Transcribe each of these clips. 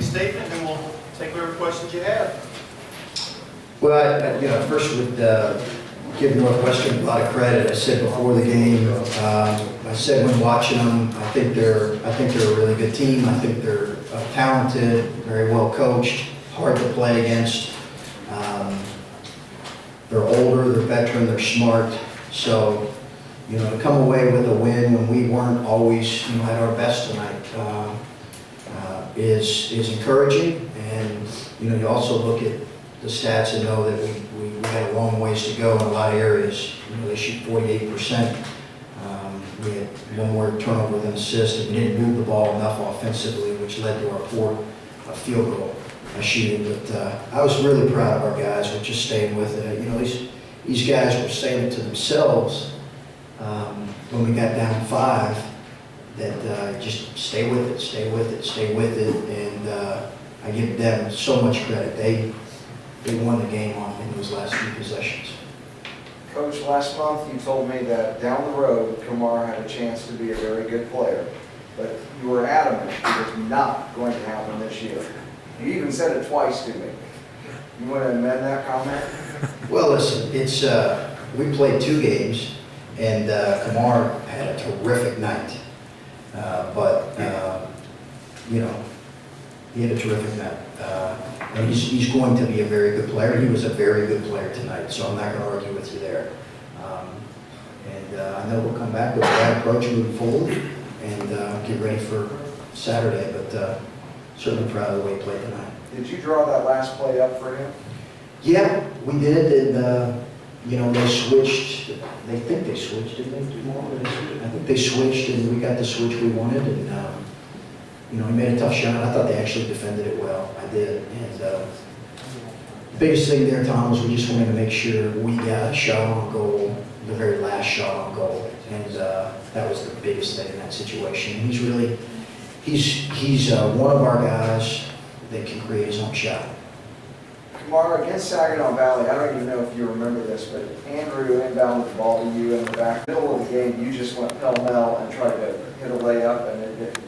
opening statement, and we'll take whatever questions you have. Well, first would give Northwestern a lot of credit. I said before the game, I said when watching them, I think they're a really good team. I think they're talented, very well coached, hard to play against. They're older, they're veteran, they're smart. So, to come away with a win when we weren't always, at our best tonight is encouraging. And, you also look at the stats and know that we had a long ways to go in a lot of areas. They shoot 48%. We had one more turnover than assist, and we didn't move the ball enough offensively, which led to our poor field goal shooting. But I was really proud of our guys for just staying with it. These guys were saying it to themselves when we got down 5, that just stay with it, stay with it, stay with it. And I give them so much credit. They won the game in those last few possessions. Coach, last month you told me that down the road, Kumar had a chance to be a very good player, but you were adamant it was not going to happen this year. You even said it twice to me. You want to amend that comment? Well, listen, it's we played 2 games, and Kumar had a terrific night. He had a terrific night. And he's going to be a very good player. He was a very good player tonight, so I'm not going to argue with you there. I know we'll come back with that approach moving forward and get ready for Saturday, but certainly proud of the way he played tonight. Did you draw that last play up for him? Yeah, we did, and they switched. They think they switched, didn't they? I think they switched, and we got the switch we wanted, and he made a tough shot. I thought they actually defended it well. I did, and the biggest thing there, Tom, was we just wanted to make sure we got a shot on goal, the very last shot on goal, and that was the biggest thing in that situation. He's one of our guys that can create his own shot. Kumar, against Saginaw Valley, I don't even know if you remember this, but Andrew inbounded the ball to you in the back middle of the game. You just went pell-mell and tried to hit a layup, and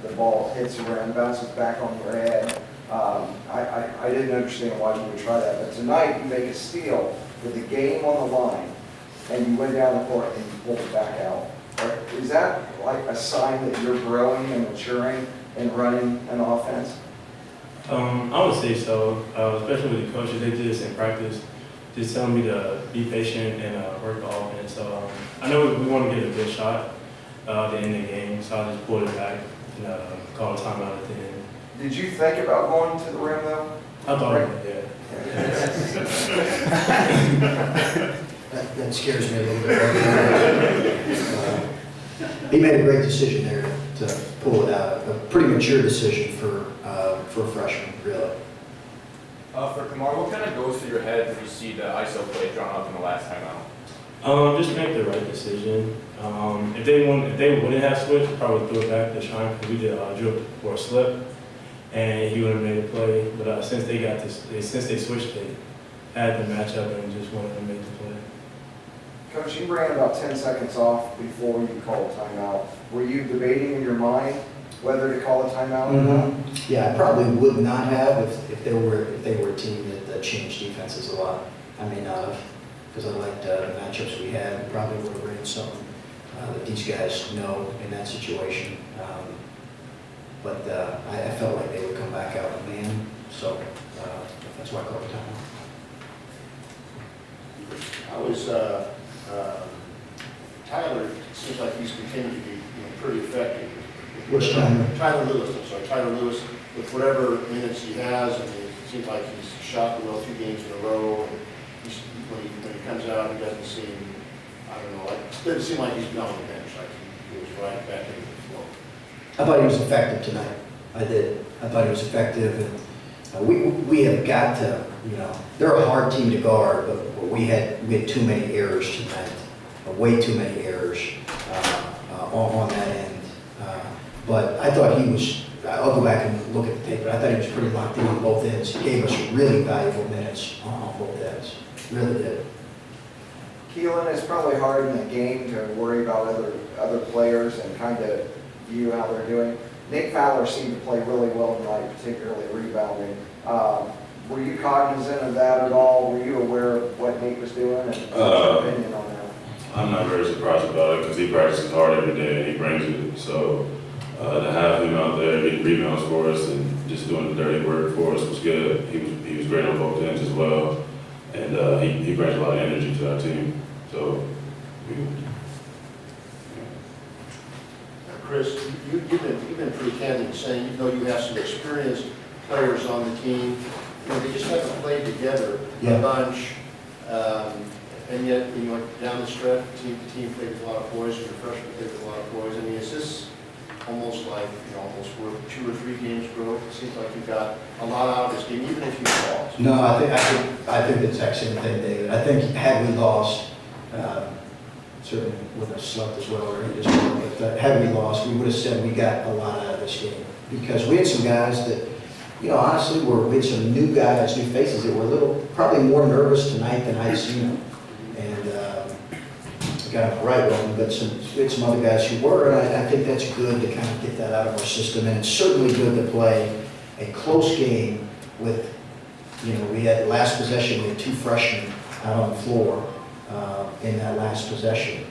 the ball hits the rim, bounces back on your head. I didn't understand why you would try that, but tonight you make a steal with the game on the line, and you went down the court and you pulled it back out. Is that like a sign that you're growing and maturing and running an offense? I would say so, especially with the coaches. They did this in practice, just telling me to be patient and work the offense. So I know we want to get a good shot at the end of the game, so I just pulled it back and called a timeout at the end. Did you think about going to the rim, though? I thought about it, yeah. That scares me a little bit. He made a great decision there to pull it out. A pretty mature decision for a freshman, really. For Kumar, what kind of goes through your head when you see the ISO play drawn up in the last timeout? Just make the right decision. If they wouldn't have switched, probably threw it back to Sean, because we did drill for a slip, and he would have made a play. But since they switched, they had the matchup and just wanted to make the play. Coach, you ran about 10 seconds off before you called timeout. Were you debating in your mind whether to call a timeout or not? Yeah, I probably would not have if they were a team that changed defenses a lot. I may not have, because I liked the matchups we had. We probably would have ran something that these guys know in that situation. But I felt like they would come back out and man, so that's why I called the timeout. Tyler seems like he's continued to be pretty effective. Which Tyler? Tyler Lewis, I'm sorry. Tyler Lewis, with whatever minutes he has, it seems like he's shot well 2 games in a row. And when he comes out, he doesn't seem, it doesn't seem like he's been on the bench. Like he was right back into the flow. I thought he was effective tonight. I did. I thought he was effective. And we have got to, they're a hard team to guard, but we had too many errors tonight. Way too many errors on that end. But I thought he was, I'll go back and look at the tape, but I thought he was pretty locked in on both ends. He gave us really valuable minutes on both ends. Really did. Keelan, it's probably hard in the game to worry about other players and kind of view how they're doing. Nick Fowler seemed to play really well tonight, particularly rebounding. Were you cognizant of that at all? Were you aware of what Nate was doing, and what's your opinion on that? I'm not very surprised about it because he practices hard every day and he brings it. So to have him out there getting rebounds for us and just doing the dirty work for us was good. He was great on both ends as well, and he brings a lot of energy to our team. So Chris, you've been pretty candid in saying, even though you have some experienced players on the team, they just haven't played together a bunch. And yet, down the stretch, the team played with a lot of boys, and the freshmen played with a lot of boys. I mean, is this almost like, almost worth 2 or 3 games growth? It seems like you've got a lot out of this game, even if you lost. No, I think the exact same thing, David. I think had we lost, certainly wouldn't have slept as well or eat as well, but had we lost, we would have said we got a lot out of this game. Because we had some guys that, honestly, we had some new guys, new faces that were probably more nervous tonight than I'd seen them. And got them right wrong, but we had some other guys who were, and I think that's good to kind of get that out of our system. And it's certainly good to play a close game with, we had last possession, we had 2 freshmen out on the floor in that last possession.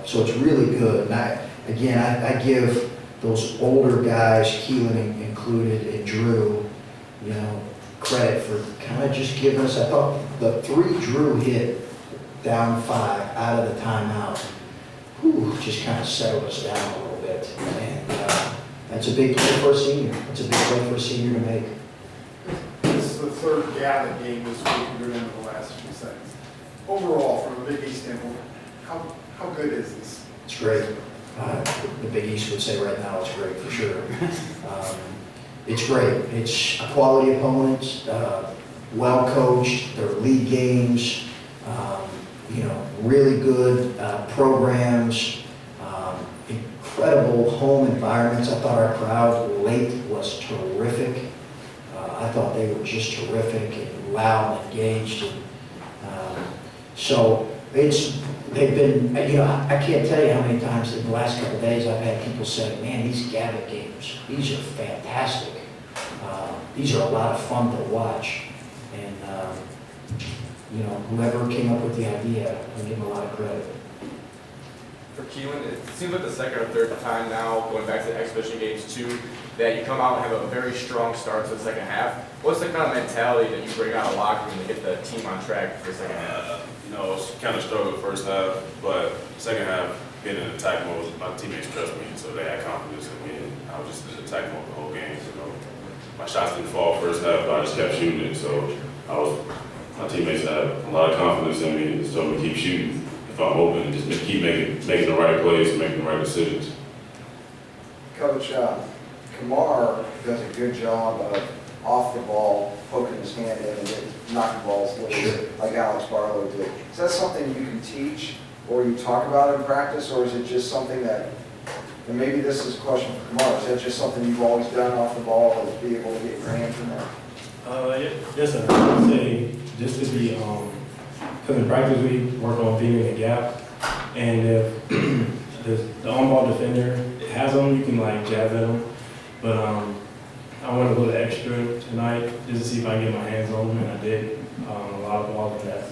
So it's really good. And I give those older guys, Keelan included, and Drew, credit for kind of just giving us, I thought the 3 Drew hit down 5 out of the timeout, just kind of settled us down a little bit. And that's a big play for a senior. It's a big play for a senior to make. This is the 3rd Gavitt game this week we're in the last few seconds. Overall, from a Big East standpoint, how good is this? It's great. The Big East would say right now it's great for sure. It's great. It's a quality opponent, well coached, their league games, really good programs, incredible home environments. I thought our crowd late was terrific. I thought they were just terrific and loud and engaged. So they've been, I can't tell you how many times in the last couple of days I've had people say, man, these Gavitt games, these are fantastic. These are a lot of fun to watch. And, whoever came up with the idea, I give them a lot of credit. For Keelan, it seems like the second or third time now, going back to the exhibition games too, that you come out and have a very strong start to the second half. What's the kind of mentality that you bring out of the locker room to get the team on track for the second half? it's kind of struggled first half, but second half, getting in attack mode, my teammates trust me, so they had confidence in me. And I was just in attack mode the whole game. My shots didn't fall first half, but I just kept shooting it. So my teammates had a lot of confidence in me, and told me keep shooting if I'm open, and just keep making the right plays and making the right decisions. Coach, Kamar does a good job of off the ball, poking his hand in and then knocking balls loose, like Alex Barlow did. Is that something you can teach or you talk about in practice, or is it just something that, and maybe this is a question for Kamar, is that just something you've always done off the ball, is be able to get your hands in there? Yes, sir. I would say just to be, because in practice we work on being in the gap, and if the on-ball defender has them, you can jab at them. But I went a little extra tonight just to see if I can get my hands on them, and I did. A lot of balls, and that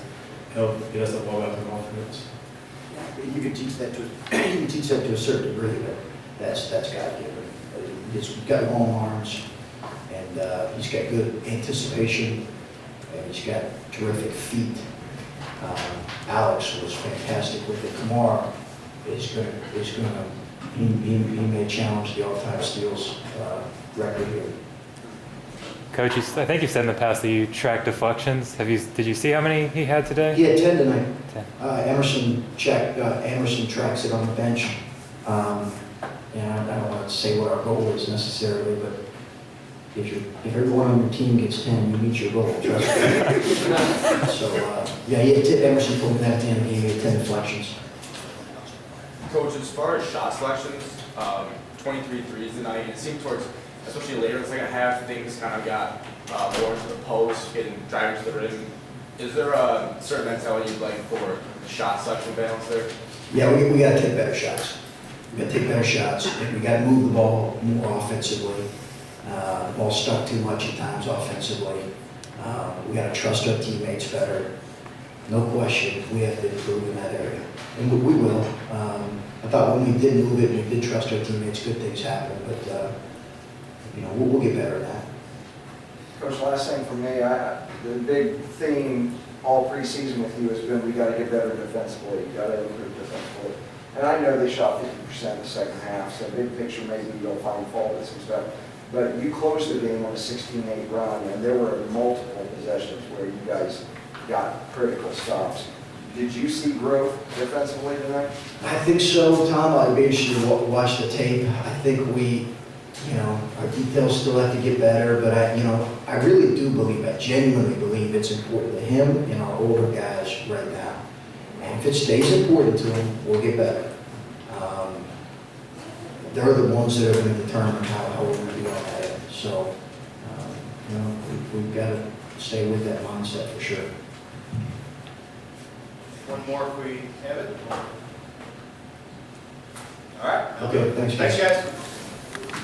helped get us the ball back in confidence. You can teach that to a certain degree, but that's God-given. He's got long arms, and he's got good anticipation, and he's got terrific feet. Alex was fantastic with it. Kamar he may challenge the all-time steals record here. Coach, I think you've said in the past that you track deflections. Did you see how many he had today? He had 10 tonight. 10. Emerson tracks it on the bench. I don't want to say what our goal is necessarily, but if everyone on your team gets 10, you meet your goal. Trust me. So he had Emerson told me that at the end of the game, he had 10 deflections. Coach, as far as shot selections, 23 threes tonight, and it seemed towards, especially later in the second half, things kind of got more into the post, driving to the rim. Is there a certain mentality you'd like for the shot selection balance there? Yeah, we got to take better shots. we gotta take better shots, and we gotta move the ball more offensively. The ball's stuck too much at times offensively. We gotta trust our teammates better. No question, we have to improve in that area, and we will. I thought when we did move it, and we did trust our teammates, good things happen, but, we'll get better at that. Coach, last thing for me, the big theme all preseason with you has been we got to get better defensively, you got to improve defensively. And I know they shot 50% in the second half, so big picture maybe you'll find fault with some stuff. But you closed the game on a 16-8 run, and there were multiple possessions where you guys got critical stops. Did you see growth defensively tonight? I think so, Tom. I'd be interested to watch the tape. I think our details still have to get better, but I really do believe, I genuinely believe it's important to him and our older guys right now. And if it stays important to them, we'll get better. They're the ones that are going to determine how we're going to do on that end. So, we've got to stay with that mindset for sure. One more if we have it. All right. Okay, thanks, guys. Thanks, guys.